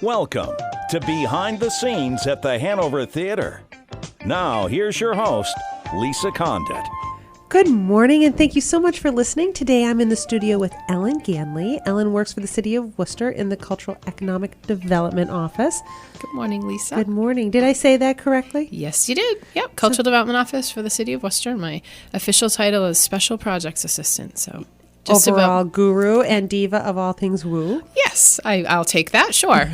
Welcome to Behind the Scenes at the Hanover Theater. Now, here's your host, Lisa Condit. Good morning, and thank you so much for listening. Today I'm in the studio with Ellen Ganley. Ellen works for the City of Worcester in the Cultural Economic Development Office. Good morning, Lisa. Good morning. Did I say that correctly? Yes, you did. Yep, Cultural Development Office for the City of Worcester. My official title is Special Projects Assistant, so... Overall guru and diva of all things woo. Yes, I'll take that, sure.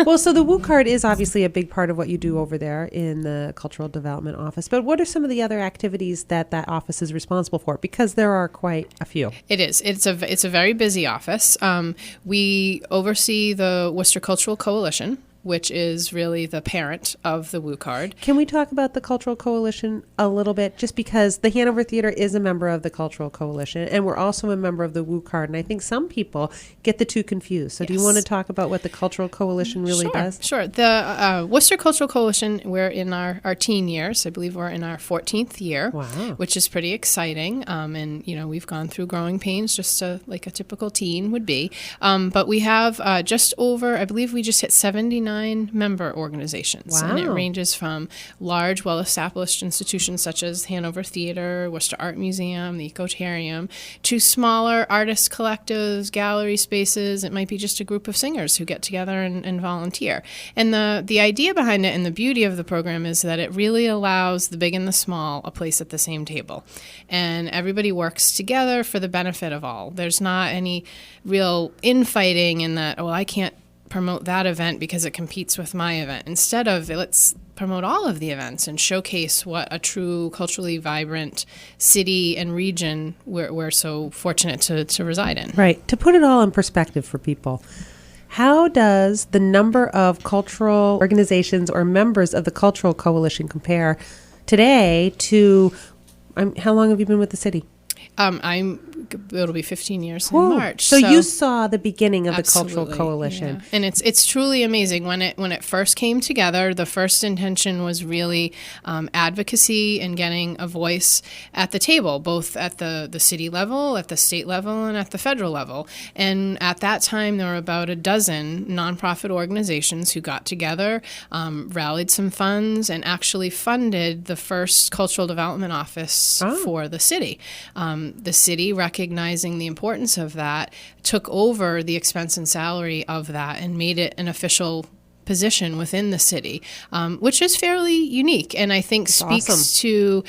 Well, so the Woo card is obviously a big part of what you do over there in the Cultural Development Office. But what are some of the other activities that office is responsible for? Because there are quite a few. It is. It's a very busy office. We oversee the Worcester Cultural Coalition, which is really the parent of the Woo card. Can we talk about the Cultural Coalition a little bit? Just because the Hanover Theater is a member of the Cultural Coalition, and we're also a member of the Woo card, and I think some people get the two confused. So yes. Do you want to talk about what the Cultural Coalition really does? Sure. The Worcester Cultural Coalition, we're in our teen years. I believe we're in our 14th year, wow. Which is pretty exciting. And, we've gone through growing pains just like a typical teen would be. But we have just over, I believe we just hit 79 member organizations. Wow. And it ranges from large, well-established institutions such as Hanover Theater, Worcester Art Museum, the Ecotarium, to smaller artist collectives, gallery spaces. It might be just a group of singers who get together and volunteer. And the idea behind it and the beauty of the program is that it really allows the big and the small a place at the same table. And everybody works together for the benefit of all. There's not any real infighting in that, I can't promote that event because it competes with my event. Instead of, let's promote all of the events and showcase what a true culturally vibrant city and region we're so fortunate to reside in. Right. To put it all in perspective for people, how does the number of cultural organizations or members of the Cultural Coalition compare today to, how long have you been with the city? It'll be 15 years Whoa. in March. So you saw the beginning of Absolutely, the Cultural Coalition. Yeah. And it's truly amazing. When it first came together, the first intention was really advocacy and getting a voice at the table, both at the city level, at the state level, and at the federal level. And at that time, there were about a dozen nonprofit organizations who got together, rallied some funds, and actually funded the first Cultural Development Office for the city. The city, recognizing the importance of that, took over the expense and salary of that and made it an official position within the city, which is fairly unique and I think speaks awesome. to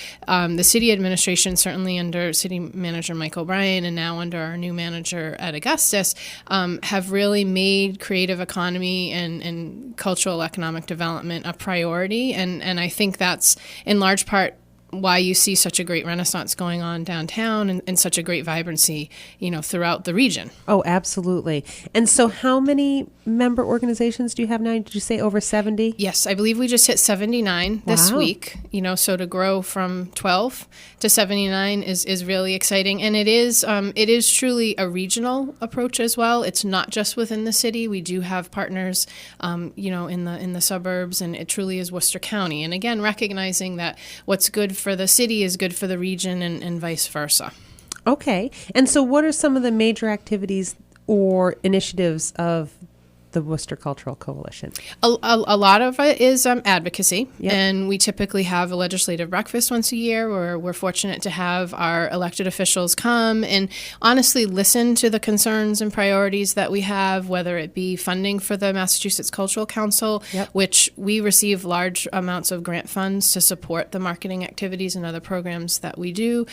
the city administration, certainly under City Manager Mike O'Brien and now under our new manager at Augustus, have really made creative economy and cultural economic development a priority. And I think that's in large part why you see such a great renaissance going on downtown and such a great vibrancy, throughout the region. Oh, absolutely. And so how many member organizations do you have now? Did you say over 70? Yes, I believe we just hit 79 this week, so to grow from 12 to 79 is really exciting. And it is truly a regional approach as well. It's not just within the city. We do have partners, in the suburbs, and it truly is Worcester County. And again, recognizing that what's good for the city is good for the region and vice versa. Okay. And so what are some of the major activities or initiatives of the Worcester Cultural Coalition? A lot of it is advocacy, yep. And we typically have a legislative breakfast once a year where we're fortunate to have our elected officials come and honestly listen to the concerns and priorities that we have, whether it be funding for the Massachusetts Cultural Council, yep. which we receive large amounts of grant funds to support the marketing activities and other programs that we do,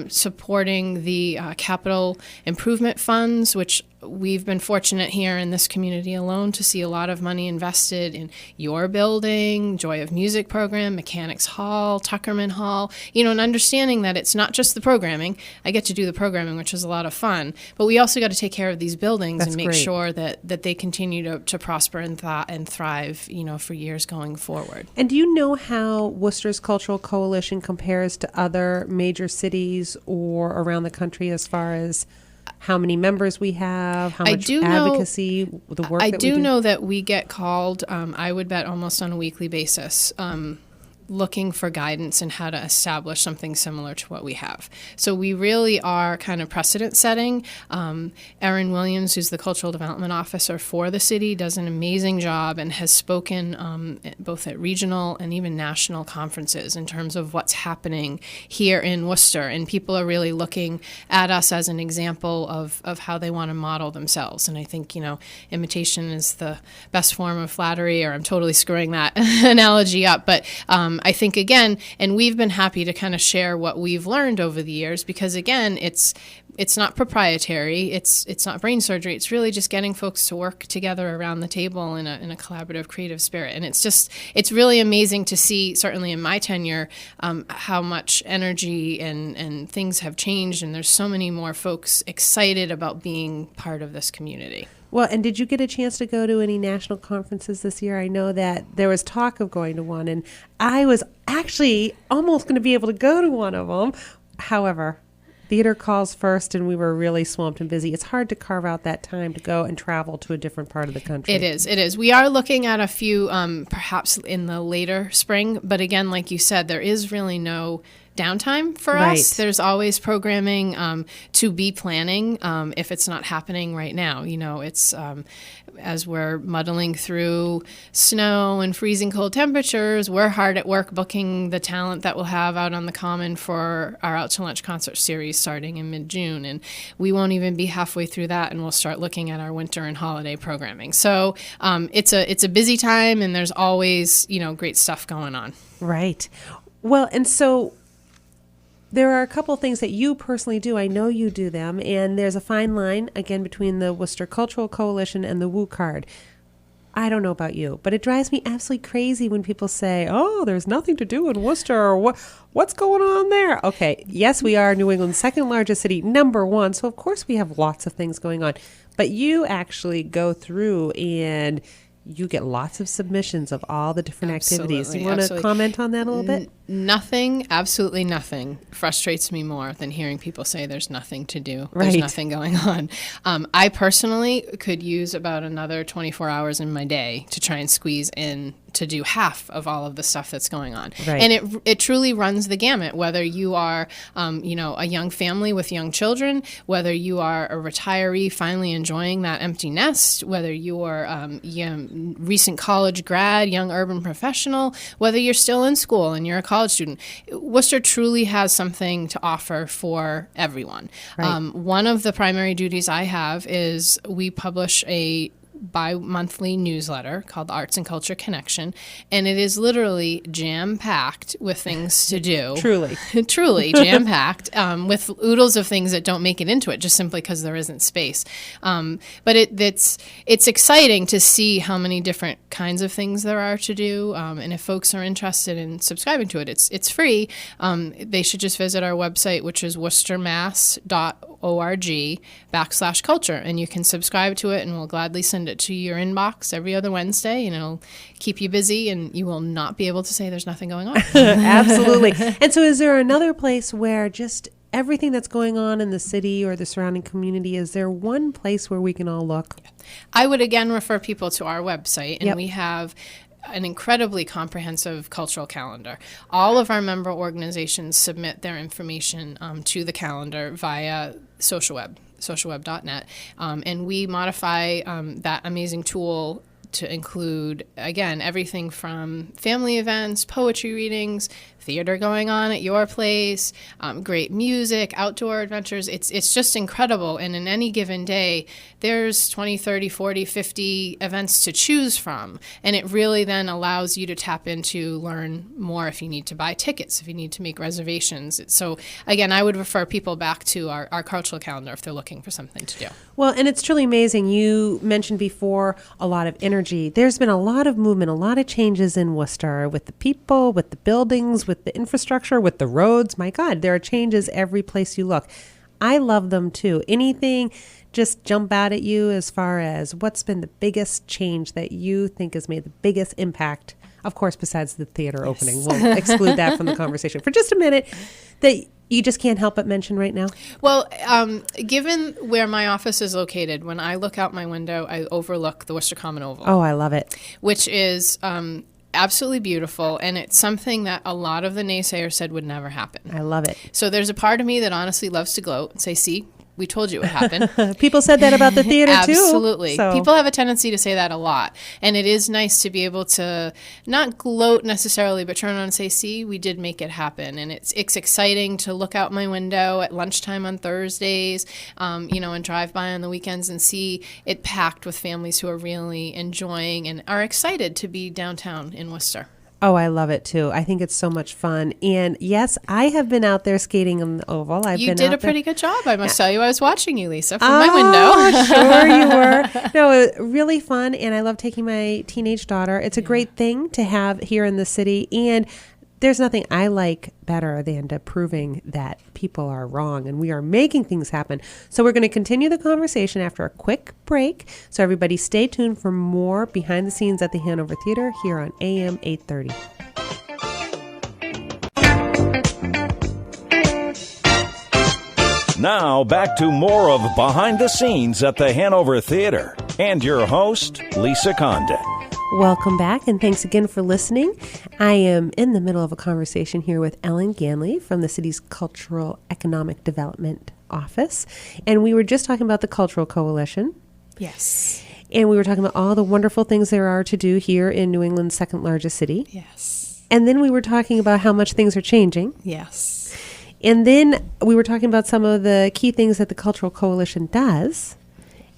supporting the capital improvement funds, which we've been fortunate here in this community alone to see a lot of money invested in your building, Joy of Music program, Mechanics Hall, Tuckerman Hall, and understanding that it's not just the programming. I get to do the programming, which is a lot of fun, but we also got to take care of these buildings and make great. Sure that they continue to prosper and thrive, for years going forward. And do you know how Worcester's Cultural Coalition compares to other major cities or around the country as far as how many members we have, how much advocacy, the work that we do? I do know that we get called, I would bet almost on a weekly basis, looking for guidance in how to establish something similar to what we have. So we really are kind of precedent setting. Erin Williams, who's the Cultural Development Officer for the city, does an amazing job and has spoken both at regional and even national conferences in terms of what's happening here in Worcester. And people are really looking at us as an example of how they want to model themselves. And I think, imitation is the best form of flattery, or I'm totally screwing that analogy up. But I think, again, and we've been happy to kind of share what we've learned over the years, because, again, it's not proprietary, it's not brain surgery, it's really just getting folks to work together around the table in a collaborative, creative spirit. And it's really amazing to see, certainly in my tenure, how much energy and things have changed, and there's so many more folks excited about being part of this community. Well, and did you get a chance to go to any national conferences this year? I know that there was talk of going to one, and I was actually almost going to be able to go to one of them. However, theater calls first, and we were really swamped and busy. It's hard to carve out that time to go and travel to a different part of the country. It is. We are looking at a few, perhaps in the later spring, but again, like you said, there is really no downtime for us. There's always programming to be planning if it's not happening right now. It's as we're muddling through snow and freezing cold temperatures, we're hard at work booking the talent that we'll have out on the Common for our Out to Lunch concert series starting in mid-June. And we won't even be halfway through that, and we'll start looking at our winter and holiday programming. So it's a busy time, and there's always, great stuff going on. Right. Well, and so there are a couple of things that you personally do. I know you do them, and there's a fine line, again, between the Worcester Cultural Coalition and the WU card. I don't know about you, but it drives me absolutely crazy when people say, oh, there's nothing to do in Worcester, or what's going on there? Okay, yes, we are New England's second largest city, number one, so of course we have lots of things going on. But you actually go through and you get lots of submissions of all the different activities. You want to comment on that a little bit? Absolutely nothing frustrates me more than hearing people say there's nothing to do. There's nothing going on. I personally could use about another 24 hours in my day to try and squeeze in to do half of all of the stuff that's going on. Right. And it truly runs the gamut, whether you are, a young family with young children, whether you are a retiree finally enjoying that empty nest, whether you are recent college grad, young urban professional, whether you're still in school and you're a college student. Worcester truly has something to offer for everyone. Right. One of the primary duties I have is we publish a bi-monthly newsletter called the Arts and Culture Connection, and it is literally jam-packed with things to do. Truly jam-packed with oodles of things that don't make it into it just simply because there isn't space. But it's exciting to see how many different kinds of things there are to do, and if folks are interested in subscribing to it, it's free. They should just visit our website, which is worcestermass.org/culture, and you can subscribe to it, and we'll gladly send it to your inbox every other Wednesday, and it'll keep you busy, and you will not be able to say there's nothing going on. Absolutely. And so is there another place where just everything that's going on in the city or the surrounding community, is there one place where we can all look? I would again refer people to our website, and we have an incredibly comprehensive cultural calendar. All of our member organizations submit their information to the calendar via socialweb.net, and we modify that amazing tool to include, again, everything from family events, poetry readings, theater going on at your place, great music, outdoor adventures. It's just incredible. And in any given day, there's 20, 30, 40, 50 events to choose from. And it really then allows you to tap into, learn more if you need to buy tickets, if you need to make reservations. So again, I would refer people back to our cultural calendar if they're looking for something to do. Well, and it's truly amazing. You mentioned before a lot of energy. There's been a lot of movement, a lot of changes in Worcester with the people, with the buildings, with the infrastructure, with the roads. My God, there are changes every place you look. I love them too. Anything just jump out at you as far as what's been the biggest change that you think has made the biggest impact? Of course, besides the theater opening. We'll exclude that from the conversation for just a minute, that you just can't help but mention right now? Well, given where my office is located, when I look out my window, I overlook the Worcester Common Oval. Oh, I love it. Which is absolutely beautiful, and it's something that a lot of the naysayers said would never happen. I love it. So there's a part of me that honestly loves to gloat and say, see, we told you it would happen. People said that about the theater too. Absolutely. So. People have a tendency to say that a lot. And it is nice to be able to not gloat necessarily, but turn around and say, see, we did make it happen. And it's exciting to look out my window at lunchtime on Thursdays, and drive by on the weekends and see it packed with families who are really enjoying and are excited to be downtown in Worcester. Oh, I love it too. I think it's so much fun. And yes, I have been out there skating on the oval. You did a pretty good job, I must tell you. I was watching you, Lisa, from my window. Sure you were. No, it was really fun. And I love taking my teenage daughter. It's a great thing to have here in the city. And there's nothing I like better than to proving that people are wrong and we are making things happen. So we're going to continue the conversation after a quick break. So everybody stay tuned for more behind the scenes at the Hanover Theater here on AM 830. Now back to more of Behind the Scenes at the Hanover Theater and your host, Lisa Condit. Welcome back, and thanks again for listening. I am in the middle of a conversation here with Ellen Ganley from the city's Cultural Economic Development Office, and we were just talking about the Cultural Coalition. Yes. And we were talking about all the wonderful things there are to do here in New England's second largest city. Yes. And then we were talking about how much things are changing. Yes. And then we were talking about some of the key things that the Cultural Coalition does.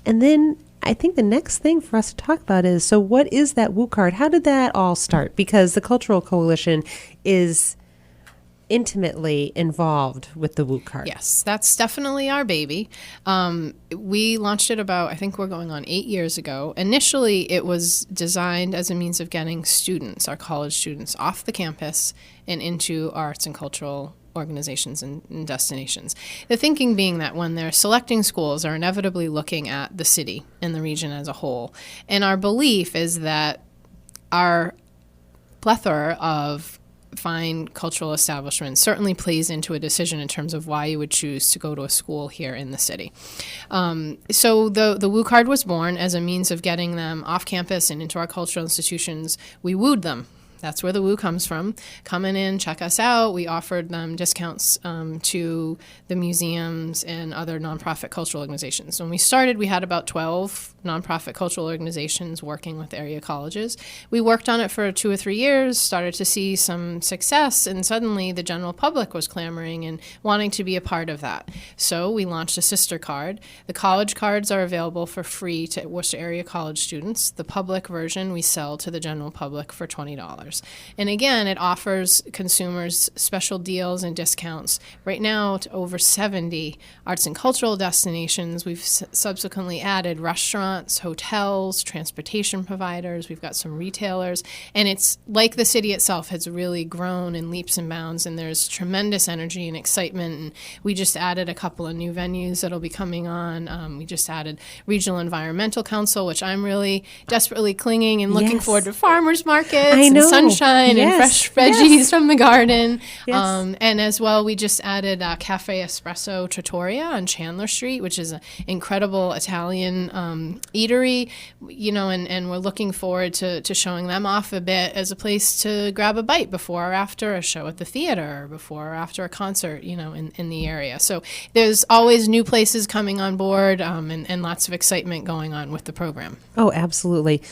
And then I think the next thing for us to talk about is, so what is that WU card? How did that all start? Because the Cultural Coalition is intimately involved with the WU card. Yes, that's definitely our baby. We launched it about, I think we're going on 8 years ago. Initially, it was designed as a means of getting students, our college students, off the campus and into arts and cultural organizations and destinations. The thinking being that when they're selecting schools, are inevitably looking at the city and the region as a whole. And our belief is that our plethora of fine cultural establishments certainly plays into a decision in terms of why you would choose to go to a school here in the city. So the WU card was born as a means of getting them off campus and into our cultural institutions. We wooed them. That's where the WU comes from. Coming in, check us out. We offered them discounts to the museums and other nonprofit cultural organizations. When we started, we had about 12 nonprofit cultural organizations working with area colleges. We worked on it for 2 or 3 years, started to see some success, and suddenly the general public was clamoring and wanting to be a part of that. So we launched a sister card. The college cards are available for free to Worcester area college students. The public version we sell to the general public for $20. And again, it offers consumers special deals and discounts. Right now, to over 70 arts and cultural destinations. We've subsequently added restaurants, hotels, transportation providers. We've got some retailers. And it's like the city itself has really grown in leaps and bounds, and there's tremendous energy and excitement. And we just added a couple of new venues that'll be coming on. We just added Regional Environmental Council, which I'm really desperately clinging and looking forward to farmers markets and sunshine and fresh veggies from the garden. And as well, we just added Cafe Espresso Trattoria on Chandler Street, which is an incredible Italian eatery, and we're looking forward to showing them off a bit as a place to grab a bite before or after a show at the theater, or before or after a concert, in the area. So there's always new places coming on board and lots of excitement going on with the program. Oh, absolutely.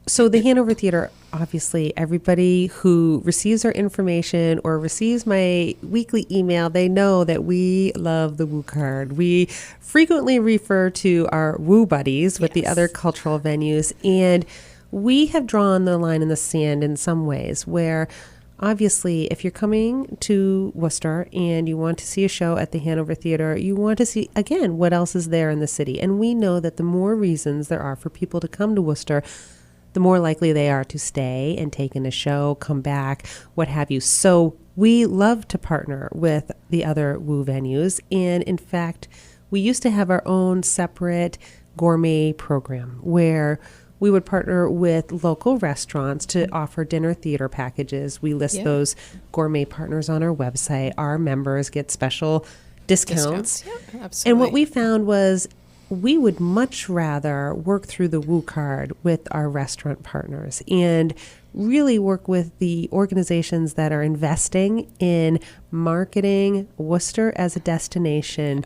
So the Hanover Theater, obviously, everybody who receives our information or receives my weekly email, they know that we love the WU card. We frequently refer to our WU buddies with the other cultural venues, and we have drawn the line in the sand in some ways where, obviously, if you're coming to Worcester and you want to see a show at the Hanover Theater, you want to see, again, what else is there in the city. And we know that the more reasons there are for people to come to Worcester, the more likely they are to stay and take in a show, come back, what have you. So we love to partner with the other WU venues. And in fact, we used to have our own separate gourmet program where we would partner with local restaurants to offer dinner theater packages. We list those gourmet partners on our website. Our members get special discounts. Yeah, absolutely. And what we found was we would much rather work through the Woo card with our restaurant partners and really work with the organizations that are investing in marketing Worcester as a destination.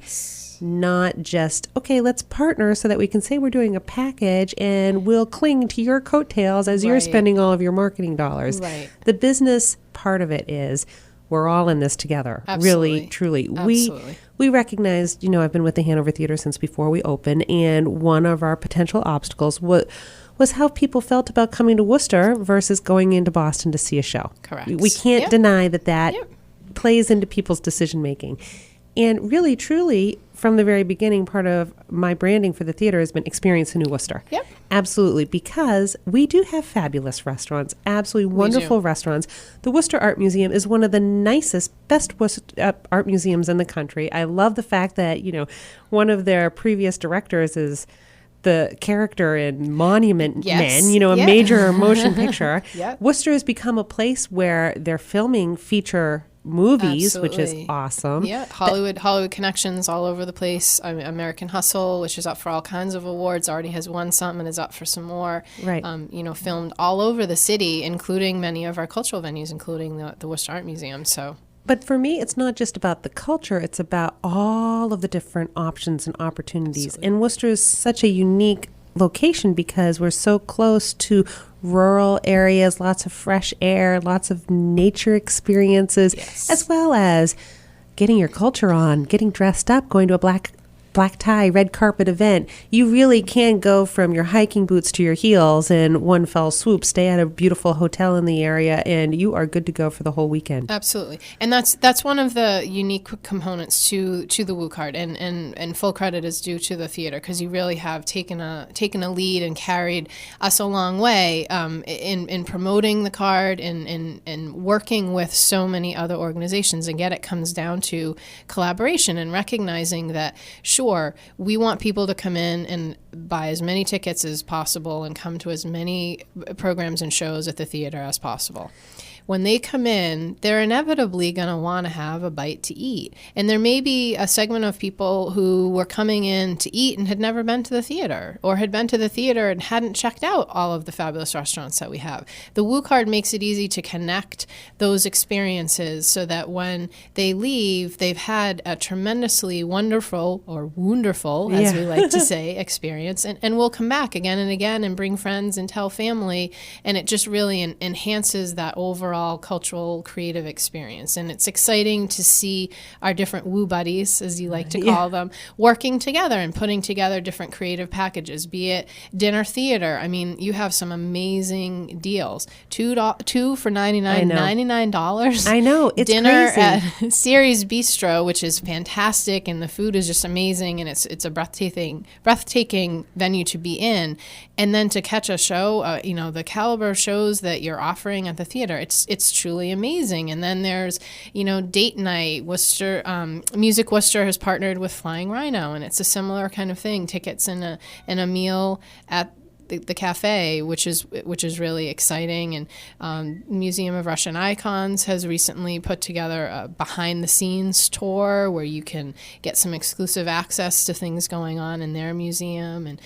Not just, okay, let's partner so that we can say we're doing a package and we'll cling to your coattails as you're spending all of your marketing dollars. Right. The business part of it is we're all in this together. Absolutely. Really, truly. Absolutely. We recognized, I've been with the Hanover Theater since before we opened, and one of our potential obstacles was how people felt about coming to Worcester versus going into Boston to see a show. Correct. We can't deny that Yep. plays into people's decision making. And really, truly, from the very beginning, part of my branding for the theater has been Experience a New Worcester. Yep. Absolutely, because we do have fabulous restaurants, absolutely wonderful restaurants. The Worcester Art Museum is one of the nicest, best art museums in the country. I love the fact that, one of their previous directors is the character in Monument Men, a major motion picture. Yep. Worcester has become a place where they're filming feature movies, which is awesome. Yeah, Hollywood connections all over the place. American Hustle, which is up for all kinds of awards, already has won some and is up for some more. Right. Filmed all over the city, including many of our cultural venues, including the Worcester Art Museum. So. But for me, it's not just about the culture, it's about all of the different options and opportunities. Absolutely. And Worcester is such a unique location because we're so close to rural areas, lots of fresh air, lots of nature experiences, as well as getting your culture on, getting dressed up, going to a black tie, red carpet event. You really can go from your hiking boots to your heels in one fell swoop, stay at a beautiful hotel in the area, and you are good to go for the whole weekend. Absolutely. And that's one of the unique components to the Woo card, and full credit is due to the theater, because you really have taken a lead and carried us a long way in promoting the card and working with so many other organizations. Again, it comes down to collaboration and recognizing that, sure, we want people to come in and buy as many tickets as possible and come to as many programs and shows at the theater as possible. When they come in, they're inevitably going to want to have a bite to eat. And there may be a segment of people who were coming in to eat and had never been to the theater, or had been to the theater and hadn't checked out all of the fabulous restaurants that we have. The Woo card makes it easy to connect those experiences so that when they leave, they've had a tremendously wonderful, or wonderful, as we like to say, experience, and will come back again and again and bring friends and tell family, and it just really enhances that overall cultural creative experience. And it's exciting to see our different Woo buddies, as you like to call them, working together and putting together different creative packages, be it dinner theater. I mean, you have some amazing deals. Two for $99. I know, it's dinner crazy. At Series Bistro, which is fantastic, and the food is just amazing, and it's a breathtaking venue to be in. And then to catch a show, the caliber of shows that you're offering at the theater, it's truly amazing. And then there's, date night. Music Worcester has partnered with Flying Rhino, and it's a similar kind of thing. Tickets and a meal at the cafe, which is really exciting. And Museum of Russian Icons has recently put together a behind the scenes tour where you can get some exclusive access to things going on in their museum, and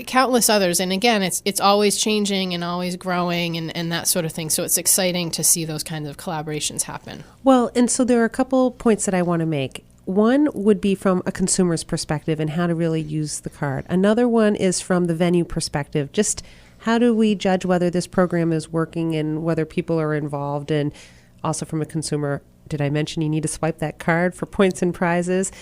countless others. And again, it's always changing and always growing and that sort of thing. So it's exciting to see those kinds of collaborations happen. Well, and so there are a couple points that I want to make. One would be from a consumer's perspective and how to really use the card. Another one is from the venue perspective. Just how do we judge whether this program is working and whether people are involved? And also from a consumer, did I mention you need to swipe that card for points and prizes?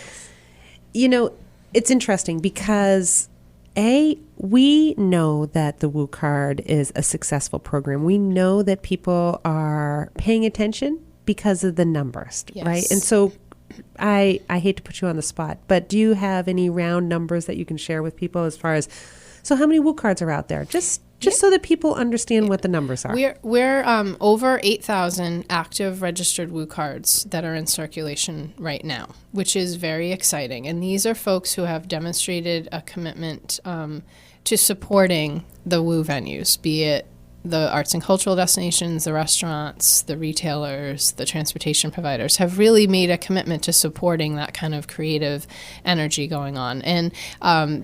It's interesting because we know that the Woo card is a successful program. We know that people are paying attention because of the numbers, right? And so I hate to put you on the spot, but do you have any round numbers that you can share with people as far as, so how many Woo cards are out there? Just so that people understand what the numbers are. We're over 8,000 active registered Woo cards that are in circulation right now, which is very exciting. And these are folks who have demonstrated a commitment to supporting the Woo venues, be it the arts and cultural destinations, the restaurants, the retailers, the transportation providers have really made a commitment to supporting that kind of creative energy going on. And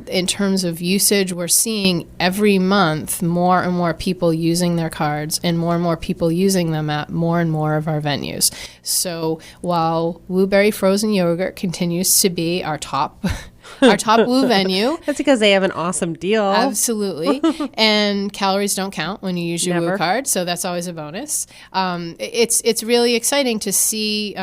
in terms of usage, we're seeing every month more and more people using their cards and more people using them at more and more of our venues. So while Wooberry Frozen Yogurt continues to be our top Woo venue. That's because they have an awesome deal. Absolutely. And calories don't count when you use your Never. Woo card, so that's always a bonus. It's really exciting to see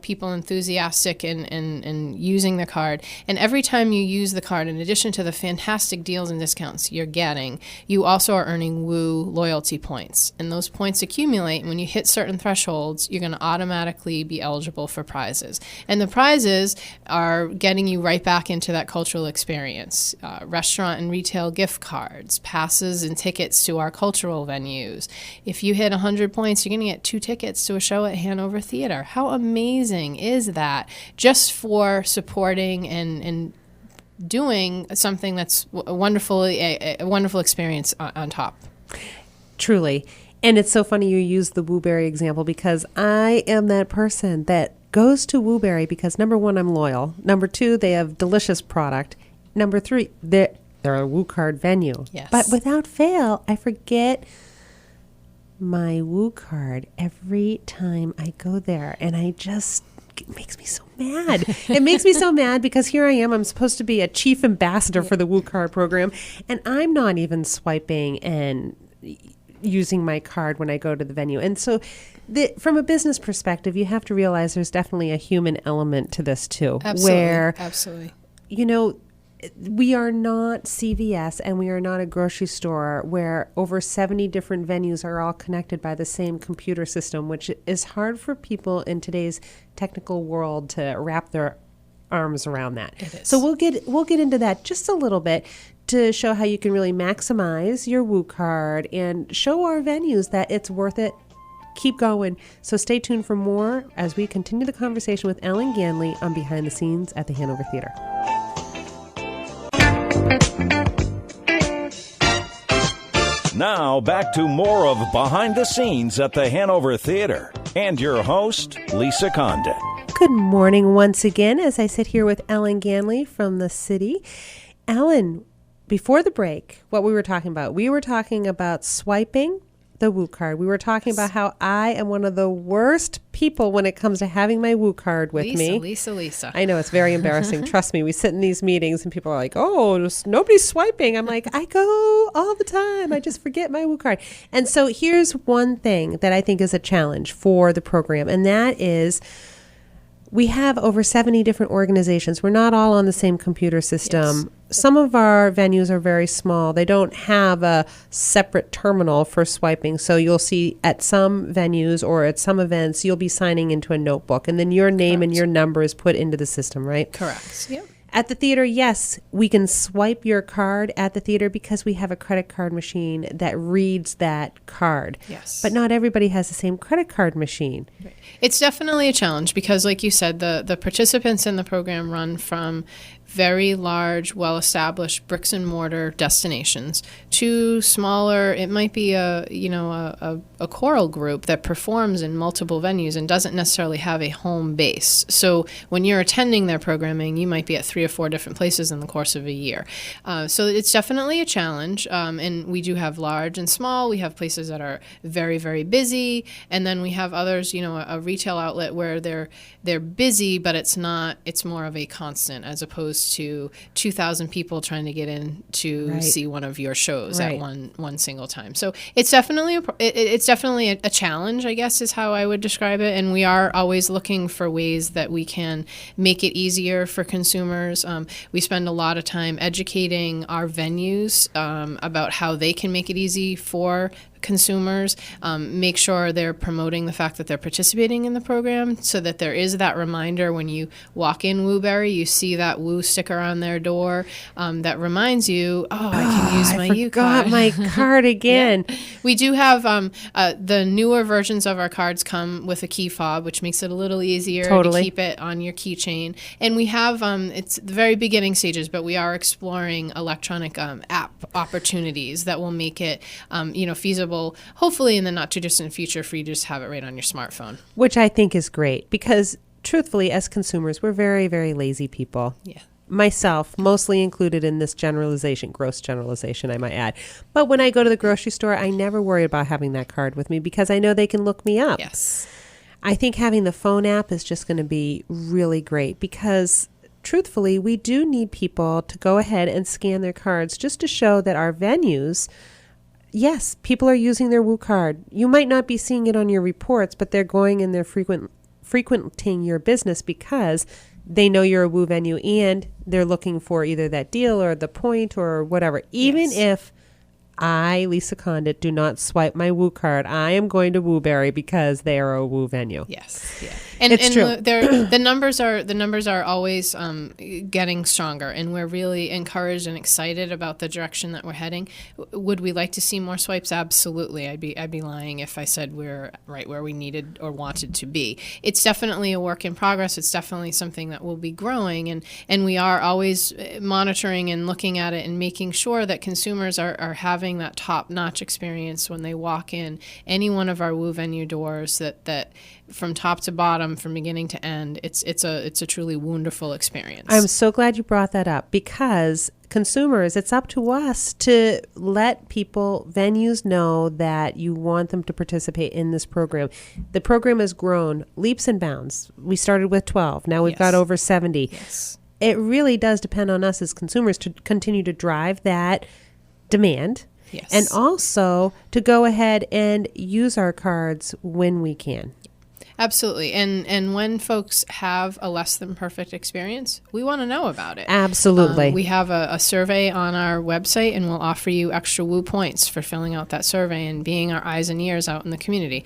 people enthusiastic and using the card. And every time you use the card, in addition to the fantastic deals and discounts you're getting, you also are earning Woo loyalty points. And those points accumulate, and when you hit certain thresholds, you're going to automatically be eligible for prizes. And the prizes are getting you right back into that cultural experience. Restaurant and retail gift cards, passes and tickets to our cultural venues. If you hit 100 points, you're going to get 2 tickets to a show at Hanover Theater. How amazing is that? Just for supporting and doing something that's a wonderful experience on top. Truly. And it's so funny you use the Wooberry example, because I am that person that goes to Wooberry because, number one, I'm loyal. Number two, they have delicious product. Number three, they're a Woo card venue. Yes. But without fail, I forget my Woo card every time I go there. And it makes me so mad. It makes me so mad because here I am. I'm supposed to be a chief ambassador for the Woo card program. And I'm not even swiping and using my card when I go to the venue. And so from a business perspective, you have to realize there's definitely a human element to this too. Absolutely. We are not CVS and we are not a grocery store where over 70 different venues are all connected by the same computer system, which is hard for people in today's technical world to wrap their arms around that. It is. So we'll get into that just a little bit to show how you can really maximize your Woo card and show our venues that it's worth it. Keep going. So stay tuned for more as we continue the conversation with Ellen Ganley on Behind the Scenes at the Hanover Theater. Now back to more of Behind the Scenes at the Hanover Theater and your host, Lisa Condon. Good morning once again as I sit here with Ellen Ganley from the city. Ellen, before the break, what we were talking about swiping the Woo card. We were talking about how I am one of the worst people when it comes to having my Woo card with me. Lisa. I know, it's very embarrassing. Trust me, we sit in these meetings and people are like, oh, nobody's swiping. I'm like, I go all the time. I just forget my Woo card. And so here's one thing that I think is a challenge for the program, and that is we have over 70 different organizations. We're not all on the same computer system. Yes. Some of our venues are very small. They don't have a separate terminal for swiping. So you'll see at some venues or at some events, you'll be signing into a notebook, and then your name and your number is put into the system, right? Correct. Yep. At the theater, yes, we can swipe your card at the theater because we have a credit card machine that reads that card. Yes. But not everybody has the same credit card machine. Right. It's definitely a challenge because, like you said, the participants in the program run from very large, well-established bricks and mortar destinations to smaller. It might be a choral group that performs in multiple venues and doesn't necessarily have a home base. So when you're attending their programming, you might be at 3 or 4 different places in the course of a year. So it's definitely a challenge. And we do have large and small. We have places that are very, very busy, and then we have others. A retail outlet where they're busy, but it's not. It's more of a constant as opposed to 2,000 people trying to get in to see one of your shows at one single time. So it's definitely a challenge, I guess, is how I would describe it. And we are always looking for ways that we can make it easier for consumers. We spend a lot of time educating our venues about how they can make it easy for consumers, make sure they're promoting the fact that they're participating in the program so that there is that reminder when you walk in Wooberry, you see that Woo sticker on their door that reminds you, I can use my U card. I forgot my card again. Yeah. We do have the newer versions of our cards come with a key fob, which makes it a little easier to keep it on your keychain. And we have, it's the very beginning stages, but we are exploring electronic app opportunities that will make it feasible available, hopefully in the not too distant future, for you to just have it right on your smartphone. Which I think is great because, truthfully, as consumers, we're very, very lazy people. Yeah. Myself, mostly included in this generalization, gross generalization, I might add. But when I go to the grocery store, I never worry about having that card with me because I know they can look me up. Yes. I think having the phone app is just going to be really great because, truthfully, we do need people to go ahead and scan their cards just to show that our venues, yes, people are using their Woo card. You might not be seeing it on your reports, but they're going and they're frequenting your business because they know you're a Woo venue and they're looking for either that deal or the point or whatever. Even if I, Lisa Condit, do not swipe my Woo card, I am going to Wooberry because they are a Woo venue. Yes, yeah, and true. The numbers are always getting stronger, and we're really encouraged and excited about the direction that we're heading. Would we like to see more swipes? Absolutely. I'd be lying if I said we're right where we needed or wanted to be. It's definitely a work in progress. It's definitely something that will be growing, and we are always monitoring and looking at it and making sure that consumers are having that top-notch experience when they walk in any one of our Woo venue doors, that from top to bottom, from beginning to end, it's a truly wonderful experience. I'm so glad you brought that up because consumers, it's up to us to let venues know that you want them to participate in this program. The program has grown leaps and bounds. We started with 12. Now we've got over 70. Yes. It really does depend on us as consumers to continue to drive that demand. Yes. And also to go ahead and use our cards when we can. Absolutely. And when folks have a less than perfect experience, we want to know about it. Absolutely. We have a survey on our website, and we'll offer you extra Woo points for filling out that survey and being our eyes and ears out in the community.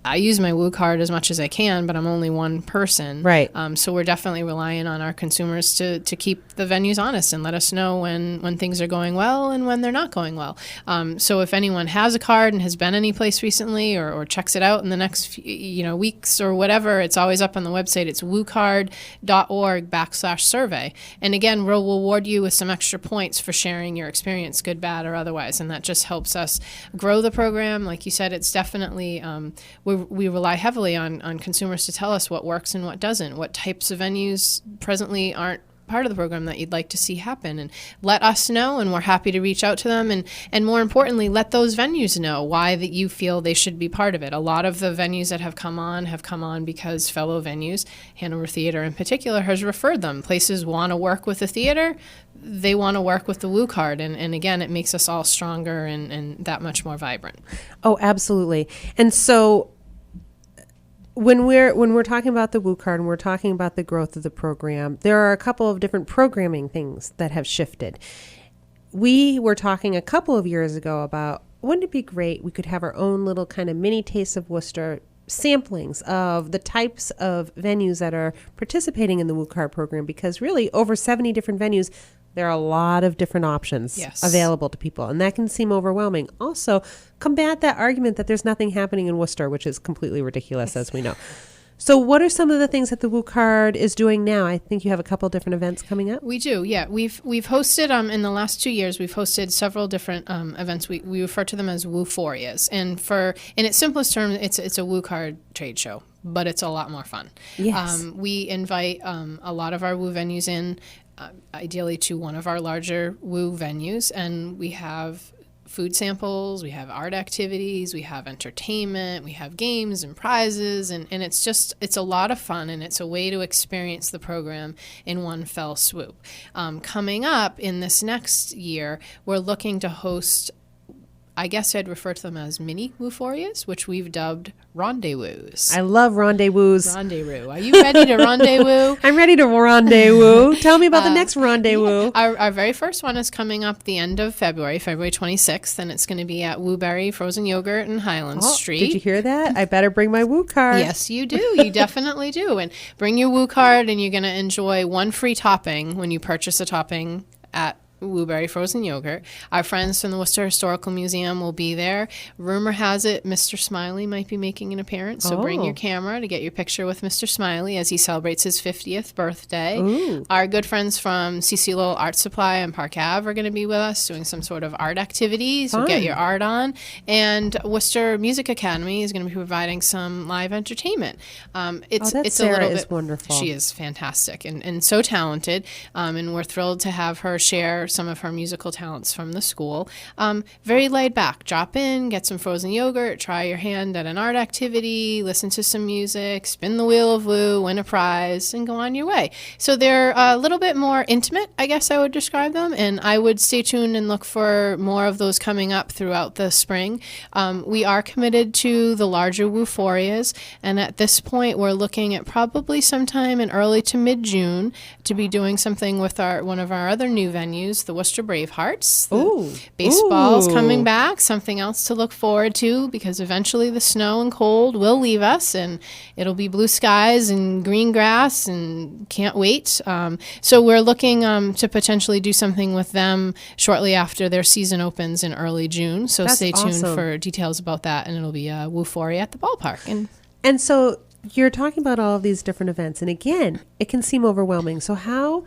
I use my Woo card as much as I can, but I'm only one person. Right. So we're definitely relying on our consumers to keep the venues honest and let us know when things are going well and when they're not going well. So if anyone has a card and has been any place recently or checks it out in the next weeks or whatever, it's always up on the website. It's woocard.org/survey. And again, we'll reward you with some extra points for sharing your experience, good, bad, or otherwise. And that just helps us grow the program. Like you said, it's definitely we rely heavily on consumers to tell us what works and what doesn't, what types of venues presently aren't part of the program that you'd like to see happen, and let us know, and we're happy to reach out to them, and more importantly, let those venues know why that you feel they should be part of it. A lot of the venues that have come on because fellow venues, Hanover Theater in particular, has referred them. Places want to work with the theater, they want to work with the Woo card, and again, it makes us all stronger and that much more vibrant. Oh, absolutely. And so when we're talking about the Woo card and we're talking about the growth of the program, there are a couple of different programming things that have shifted. We were talking a couple of years ago about, wouldn't it be great we could have our own little kind of mini taste of Worcester samplings of the types of venues that are participating in the Woo card program, because really over 70 different venues, there are a lot of different options available to people, and that can seem overwhelming. Also, combat that argument that there's nothing happening in Worcester, which is completely ridiculous, as we know. So what are some of the things that the Woo card is doing now? I think you have a couple different events coming up. We do, yeah. We've hosted, in the last 2 years, we've hosted several different events. We refer to them as Wooforias. And in its simplest term, it's a Woo card trade show, but it's a lot more fun. Yes. We invite a lot of our Woo venues in, ideally to one of our larger Woo venues, and we have food samples, we have art activities, we have entertainment, we have games and prizes, and it's a lot of fun, and it's a way to experience the program in one fell swoop. Coming up in this next year, we're looking to host, I guess I'd refer to them as mini Wooforias, which we've dubbed rendezvous. I love rendezvous. Rendezvous. Are you ready to rendezvous? I'm ready to rendezvous. Tell me about the next rendezvous. Yeah. Our very first one is coming up the end of February 26th, and it's going to be at Wooberry Frozen Yogurt in Highland Street. Did you hear that? I better bring my Woo card. Yes, you do. You definitely do. And bring your Woo card, and you're going to enjoy one free topping when you purchase a topping at Wooberry frozen yogurt. Our friends from the Worcester Historical Museum will be there. Rumor has it Mr. Smiley might be making an appearance, so bring your camera to get your picture with Mr. Smiley as he celebrates his 50th birthday. Ooh. Our good friends from CC Lowell Art Supply on Park Ave are going to be with us doing some sort of art activity, so get your art on. And Worcester Music Academy is going to be providing some live entertainment. It's Sarah a little is bit wonderful. She is fantastic and so talented, and we're thrilled to have her share some of her musical talents from the school. Very laid back. Drop in, get some frozen yogurt, try your hand at an art activity, listen to some music, spin the wheel of woo, win a prize, and go on your way. So they're a little bit more intimate, I guess I would describe them, and I would stay tuned and look for more of those coming up throughout the spring. We are committed to the larger Wooforias, and at this point we're looking at probably sometime in early to mid-June to be doing something with one of our other new venues, the Worcester Bravehearts. Ooh. Baseball's coming back, something else to look forward to, because eventually the snow and cold will leave us and it'll be blue skies and green grass, and can't wait. So we're looking to potentially do something with them shortly after their season opens in early June. So stay tuned for details about that, and it'll be a Wooforia at the ballpark. And so you're talking about all of these different events, and again, it can seem overwhelming. So how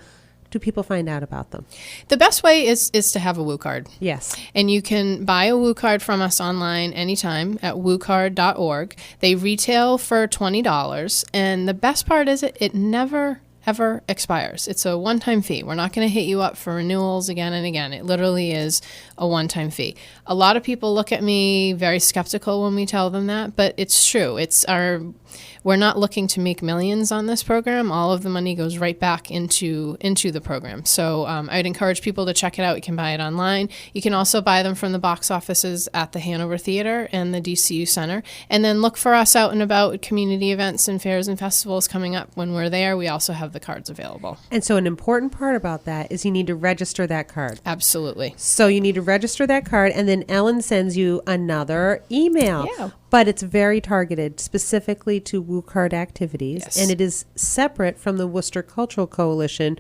do people find out about them? The best way is to have a Woo card. Yes. And you can buy a Woo card from us online anytime at woocard.org. They retail for $20. And the best part is it never, ever expires. It's a one-time fee. We're not going to hit you up for renewals again and again. It literally is a one-time fee. A lot of people look at me very skeptical when we tell them that, but it's true. We're not looking to make millions on this program. All of the money goes right back into the program. So I'd encourage people to check it out. You can buy it online. You can also buy them from the box offices at the Hanover Theater and the DCU Center. And then look for us out and about at community events and fairs and festivals coming up. When we're there, we also have the cards available. And so an important part about that is you need to register that card. Absolutely. So you need to register that card, and then Ellen sends you another email. Yeah. But it's very targeted specifically to Woo Card activities, Yes. and it is separate from the Worcester Cultural Coalition.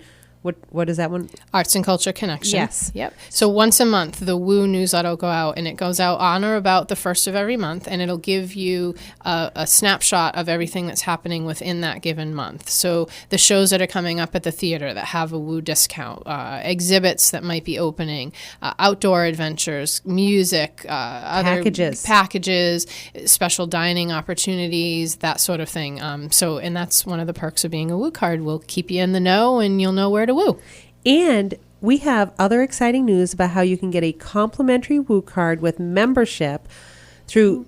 What is that one? Arts and Culture Connection. Yes. Yep. So once a month, the Woo newsletter will go out, and it goes out on or about the first of every month, and it'll give you a snapshot of everything that's happening within that given month. So the shows that are coming up at the theater that have a Woo discount, exhibits that might be opening, outdoor adventures, music, other packages, special dining opportunities, that sort of thing. And that's one of the perks of being a Woo card. We'll keep you in the know, and you'll know where to Woo. And we have other exciting news about how you can get a complimentary Woo card with membership through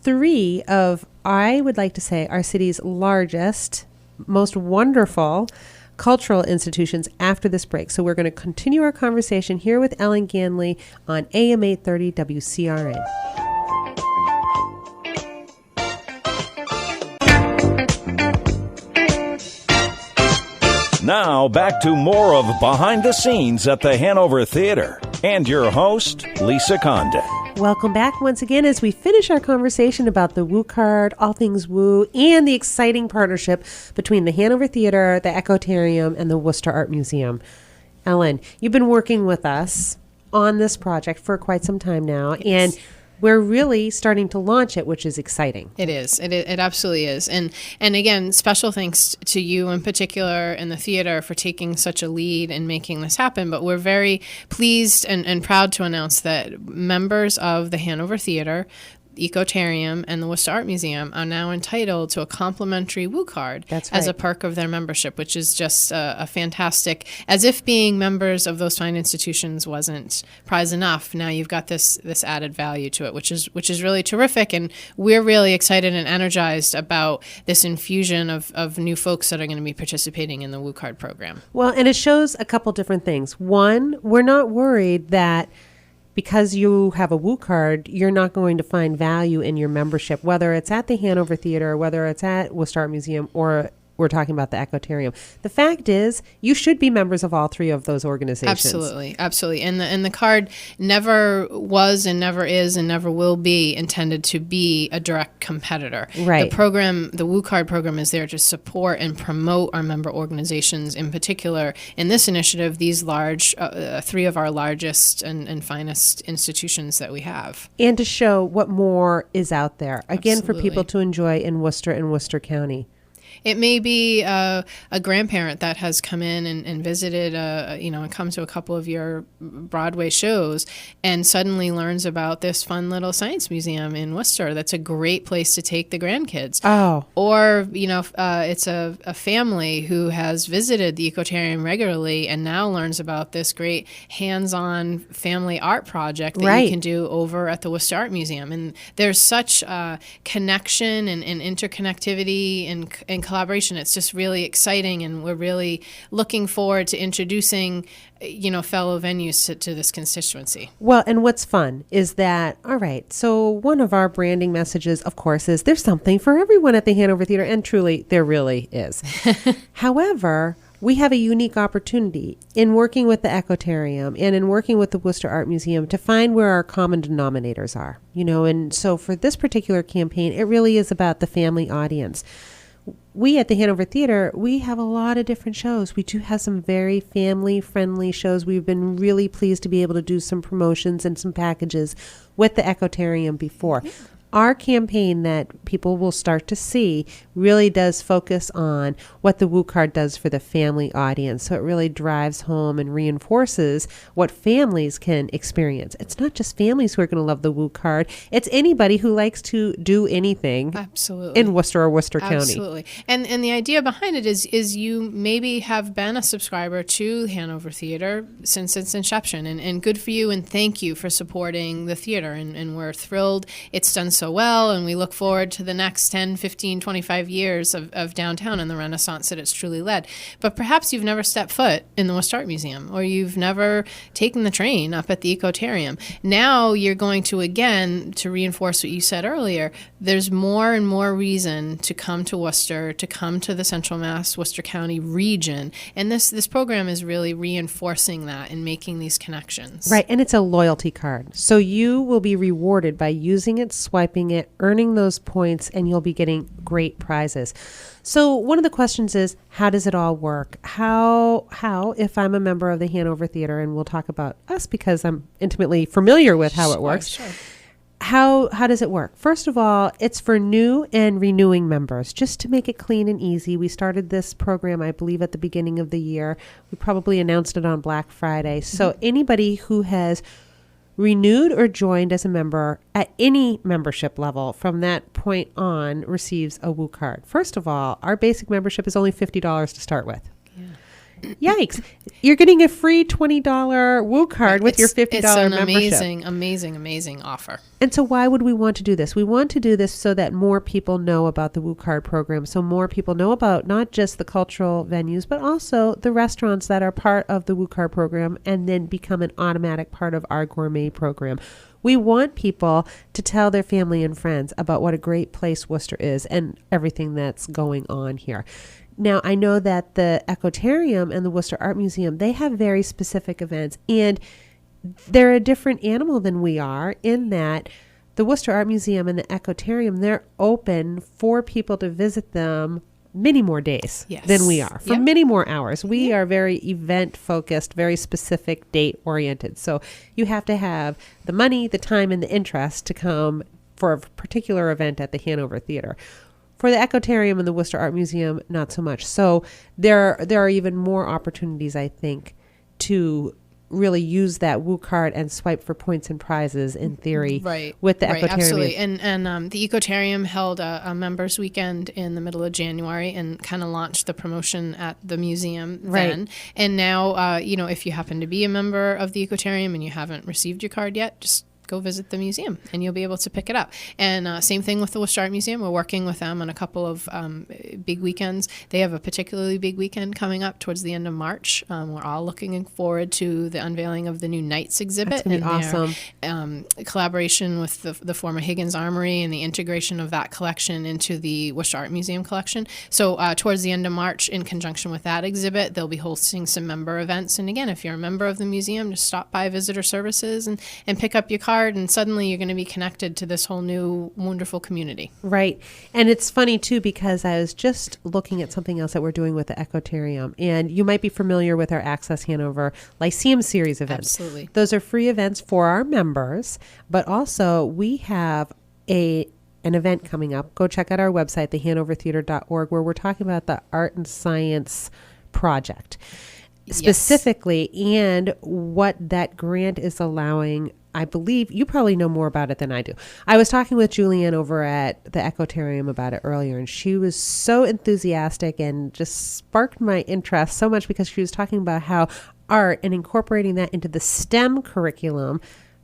3 of, I would like to say, our city's largest, most wonderful cultural institutions after this break. So we're going to continue our conversation here with Ellen Ganley on AM 830 WCRN. Now, back to more of Behind the Scenes at the Hanover Theater and your host, Lisa Condon. Welcome back once again as we finish our conversation about the Woo card, all things Woo, and the exciting partnership between the Hanover Theater, the Ecotarium, and the Worcester Art Museum. Ellen, you've been working with us on this project for quite some time now, Yes. and we're really starting to launch it, which is exciting. It is. It absolutely is. And again, special thanks to you in particular and the theater for taking such a lead in making this happen. But we're very pleased and proud to announce that members of the Hanover Theater, Ecotarium, and the Worcester Art Museum are now entitled to a complimentary Woo card as a perk of their membership, which is just a fantastic, as if being members of those fine institutions wasn't prize enough. Now you've got this added value to it, which is really terrific. And we're really excited and energized about this infusion of new folks that are going to be participating in the Woo card program. Well, and it shows a couple different things. One, we're not worried that because you have a Woo card, you're not going to find value in your membership, whether it's at the Hanover Theater, whether it's at Worcester Art Museum, or we're talking about the Ecotarium. The fact is, you should be members of all three of those organizations. Absolutely, absolutely. And the card never was and never is and never will be intended to be a direct competitor. Right. The program, the Woo Card program, is there to support and promote our member organizations. In particular, in this initiative, these large, three of our largest and finest institutions that we have. And to show what more is out there. Again, Absolutely. for people to enjoy in Worcester and Worcester County. It may be a grandparent that has come in and visited, and come to a couple of your Broadway shows and suddenly learns about this fun little science museum in Worcester. That's a great place to take the grandkids. Oh. Or, it's a family who has visited the Ecotarium regularly and now learns about this great hands-on family art project that Right. you can do over at the Worcester Art Museum. And there's such connection and interconnectivity and collaboration. It's just really exciting, and we're really looking forward to introducing, fellow venues to this constituency. Well, and what's fun is that, all right, so one of our branding messages, of course, is there's something for everyone at the Hanover Theater, and truly, there really is. However, we have a unique opportunity in working with the Ecotarium and in working with the Worcester Art Museum to find where our common denominators are, and so for this particular campaign, it really is about the family audience. We at the Hanover Theater, we have a lot of different shows. We do have some very family-friendly shows. We've been really pleased to be able to do some promotions and some packages with the Ecotarium before. Yeah. Our campaign that people will start to see really does focus on what the Woo Card does for the family audience. So it really drives home and reinforces what families can experience. It's not just families who are going to love the Woo Card. It's anybody who likes to do anything. Absolutely. In Worcester or Worcester County. Absolutely. And the idea behind it is you maybe have been a subscriber to Hanover Theater since its inception. And good for you, and thank you for supporting the theater. And we're thrilled it's done so well, and we look forward to the next 10, 15, 25 years of downtown and the renaissance that it's truly led. But perhaps you've never stepped foot in the Worcester Art Museum, or you've never taken the train up at the Ecotarium. Now you're going to, again, to reinforce what you said earlier, there's more and more reason to come to Worcester, to come to the Central Mass, Worcester County region. And this program is really reinforcing that and making these connections. Right, and it's a loyalty card. So you will be rewarded by using it, swiping it, earning those points, and you'll be getting great prizes. So one of the questions is, how does it all work? How if I'm a member of the Hanover Theater, and we'll talk about us because I'm intimately familiar with how it works. Sure. How does it work? First of all, it's for new and renewing members, just to make it clean and easy. We started this program, I believe, at the beginning of the year. We probably announced it on Black Friday. So anybody who has renewed or joined as a member at any membership level from that point on receives a Woo Card. First of all, our basic membership is only $50 to start with. Yikes. You're getting a free $20 Woo Card with your $50 membership. It's an amazing offer. And so why would we want to do this? We want to do this so that more people know about the Woo Card program, so more people know about not just the cultural venues, but also the restaurants that are part of the Woo Card program and then become an automatic part of our gourmet program. We want people to tell their family and friends about what a great place Worcester is and everything that's going on here. Now, I know that the Ecotarium and the Worcester Art Museum, they have very specific events, and they're a different animal than we are in that the Worcester Art Museum and the Ecotarium, they're open for people to visit them many more days than we are, for many more hours. We are very event-focused, very specific, date-oriented. So you have to have the money, the time, and the interest to come for a particular event at the Hanover Theater. For the Ecotarium and the Worcester Art Museum, not so much. So there are even more opportunities, I think, to really use that Woo Card and swipe for points and prizes in theory with the Ecotarium. Absolutely. And the Ecotarium held a members weekend in the middle of January and kind of launched the promotion at the museum then. And now, if you happen to be a member of the Ecotarium and you haven't received your card yet, just go visit the museum and you'll be able to pick it up. And same thing with the Worcester Art Museum. We're working with them on a couple of big weekends. They have a particularly big weekend coming up towards the end of March. We're all looking forward to the unveiling of the new Knights exhibit. That's awesome. Their collaboration with the former Higgins Armory and the integration of that collection into the Worcester Art Museum collection. So towards the end of March, in conjunction with that exhibit, they'll be hosting some member events. And again, if you're a member of the museum, just stop by Visitor Services and pick up your card, and suddenly you're going to be connected to this whole new wonderful community. Right. And it's funny, too, because I was just looking at something else that we're doing with the Ecotarium. And you might be familiar with our Access Hanover Lyceum Series events. Absolutely. Those are free events for our members, but also we have an event coming up. Go check out our website, thehanovertheater.org, where we're talking about the Art and Science Project. Specifically, and what that grant is allowing. I believe you probably know more about it than I do. I was talking with Julianne over at the Ecotarium about it earlier, and she was so enthusiastic and just sparked my interest so much because she was talking about how art and incorporating that into the STEM curriculum.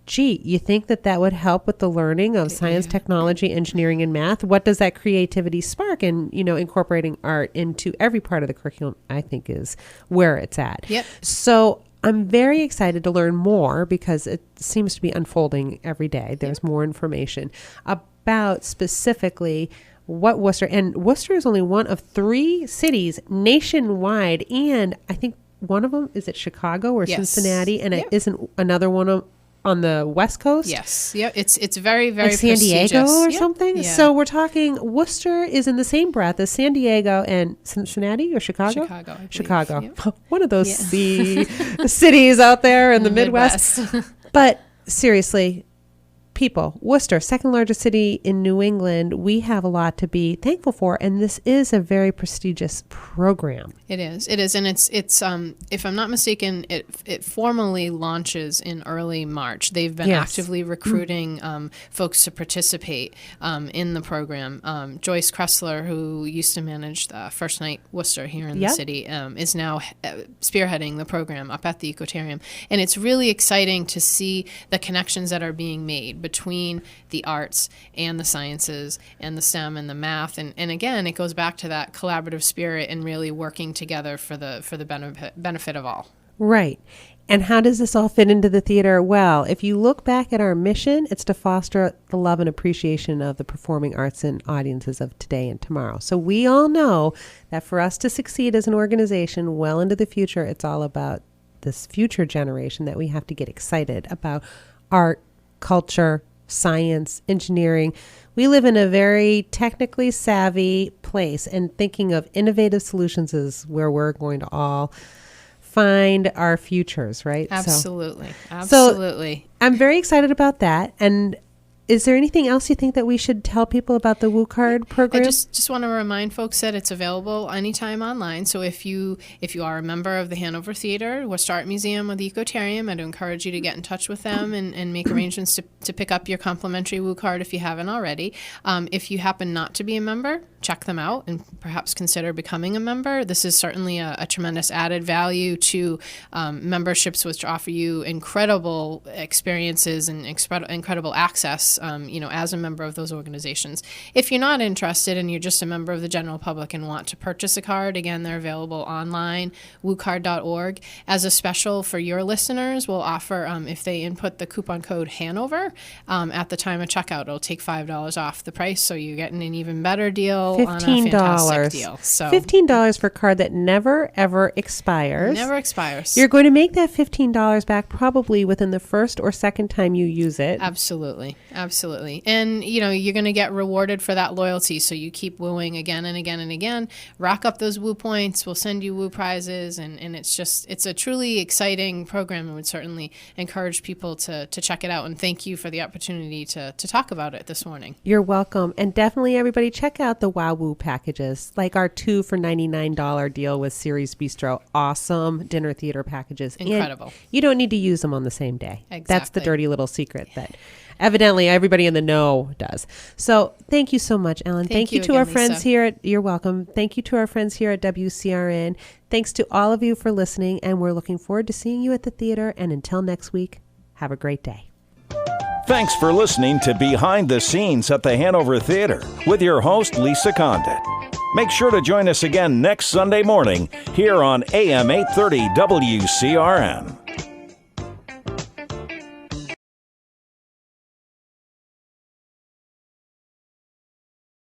Gee, you think that would help with the learning of science, technology, engineering, and math? What does that creativity spark? And, incorporating art into every part of the curriculum, I think, is where it's at. Yep. So I'm very excited to learn more because it seems to be unfolding every day. There's more information about specifically what Worcester, and Worcester is only one of 3 cities nationwide. And I think one of them, is it Chicago or Cincinnati? And it isn't another one on the West Coast? Yes. Yeah. It's very, very like San Diego or something? Yeah. So we're talking Worcester is in the same breath as San Diego and Cincinnati or Chicago? Chicago, I believe. Chicago. Yep. One of those cities out there in the Midwest. But seriously, people, Worcester, second largest city in New England, we have a lot to be thankful for, and this is a very prestigious program. It is, and it's if I'm not mistaken, it formally launches in early March. They've been actively recruiting folks to participate in the program. Joyce Kressler, who used to manage the First Night Worcester here in the city, is now spearheading the program up at the Ecotarium, and it's really exciting to see the connections that are being made between the arts and the sciences and the STEM and the math. And again, it goes back to that collaborative spirit and really working together for the benefit of all. Right. And how does this all fit into the theater? Well, if you look back at our mission, it's to foster the love and appreciation of the performing arts and audiences of today and tomorrow. So we all know that for us to succeed as an organization well into the future, it's all about this future generation that we have to get excited about art, culture, science, engineering. We live in a very technically savvy place, and thinking of innovative solutions is where we're going to all find our futures, right? Absolutely. So I'm very excited about that. And is there anything else you think that we should tell people about the Woo Card program? I just want to remind folks that it's available anytime online. So if you are a member of the Hanover Theater, Worcester Art Museum, or the Ecotarium, I'd encourage you to get in touch with them and make arrangements to pick up your complimentary Woo Card if you haven't already. If you happen not to be a member, check them out and perhaps consider becoming a member. This is certainly a tremendous added value to memberships, which offer you incredible experiences and incredible access, as a member of those organizations. If you're not interested and you're just a member of the general public and want to purchase a card, again, they're available online, woocard.org. As a special for your listeners, we'll offer, if they input the coupon code Hanover at the time of checkout, it'll take $5 off the price, so you're getting an even better deal on a fantastic deal. So $15 for a card that never, ever expires. Never expires. You're going to make that $15 back probably within the first or second time you use it. Absolutely. And, you're going to get rewarded for that loyalty, so you keep wooing again and again and again. Rack up those woo points. We'll send you woo prizes, and it's a truly exciting program, and would certainly encourage people to check it out. And thank you for the opportunity to talk about it this morning. You're welcome. And definitely everybody check out the Wow Woo packages, like our 2 for $99 deal with Series Bistro. Awesome dinner theater packages. Incredible. And you don't need to use them on the same day. Exactly. That's the dirty little secret that evidently everybody in the know does. So thank you so much, Ellen. Thank you to again, our friends Lisa. here. You're welcome. Thank you to our friends here at WCRN. Thanks to all of you for listening, and we're looking forward to seeing you at the theater. And until next week, have a great day. Thanks for listening to Behind the Scenes at the Hanover Theater with your host, Lisa Condit. Make sure to join us again next Sunday morning here on AM 830 WCRN.